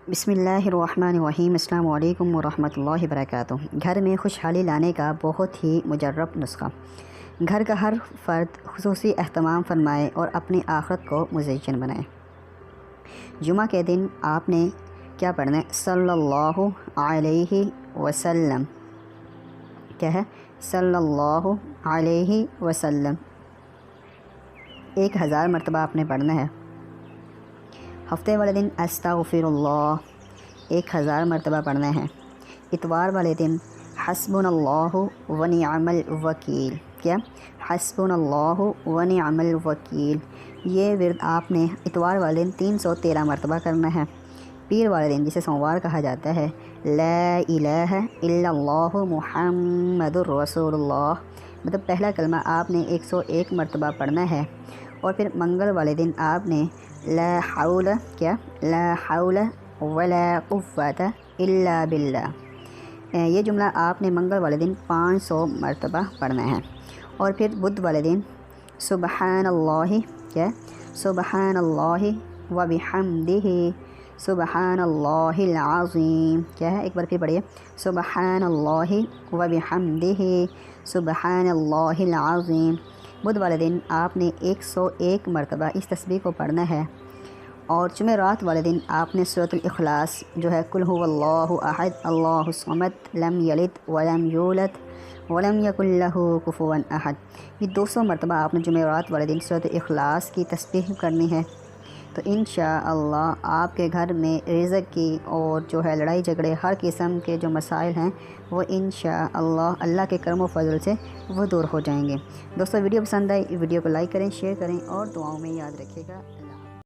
بسم اللہ الرحمن الرحیم۔ السلام علیکم ورحمۃ اللہ وبرکاتہ۔ گھر میں خوشحالی لانے کا بہت ہی مجرب نسخہ۔ گھر کا ہر فرد خصوصی اہتمام فرمائے اور اپنی آخرت کو مزین بنائے۔ جمعہ کے دن آپ نے کیا پڑھنا ہے؟ صلی اللہ علیہ وسلم۔ کیا ہے؟ صلی اللہ علیہ وسلم 1000 مرتبہ آپ نے پڑھنا ہے۔ ہفتے والے دن استغفر اللہ 1000 مرتبہ پڑھنا ہے۔ اتوار والے دن حسبنا اللہ ونعم الوکیل۔ کیا؟ حسبنا اللہ ونعم الوکیل۔ یہ ورد آپ نے اتوار والے دن 313 مرتبہ کرنا ہے۔ پیر والے دن جسے سوموار کہا جاتا ہے لا الہ الا اللہ محمد الرسول اللہ، مطلب پہلا کلمہ آپ نے 101 مرتبہ پڑھنا ہے۔ اور پھر منگل والے دن آپ نے لا حول، کیا؟ لا حول ولا قوت الا باللہ، یہ جملہ آپ نے منگل والے دن 500 مرتبہ پڑھنا ہے۔ اور پھر بدھ والے دن سبحان اللہ، کیا؟ سبحان اللہ وبحمدہ سبحان اللہ العظیم۔ کیا ہے؟ ایک بار پھر پڑھیے، سبحان اللہ وبحمدہ سبحان اللہ العظیم۔ بدھ والے دن آپ نے 101 مرتبہ اس تسبیح کو پڑھنا ہے۔ اور جمعرات والے دن آپ نے سورۃ الاخلاص جو ہے قل هو اللہ احد اللہ الصمد لم یلد ولم یولد ولم یکن لہ کفوا احد، یہ 200 مرتبہ آپ نے جمعرات والے دن سورۃ الاخلاص کی تسبیح کرنی ہے۔ تو انشاءاللہ آپ کے گھر میں رزق کی اور جو ہے لڑائی جھگڑے ہر قسم کے جو مسائل ہیں وہ انشاءاللہ اللہ کے کرم و فضل سے وہ دور ہو جائیں گے۔ دوستو، ویڈیو پسند آئی ویڈیو کو لائک کریں، شیئر کریں اور دعاؤں میں یاد رکھیے گا۔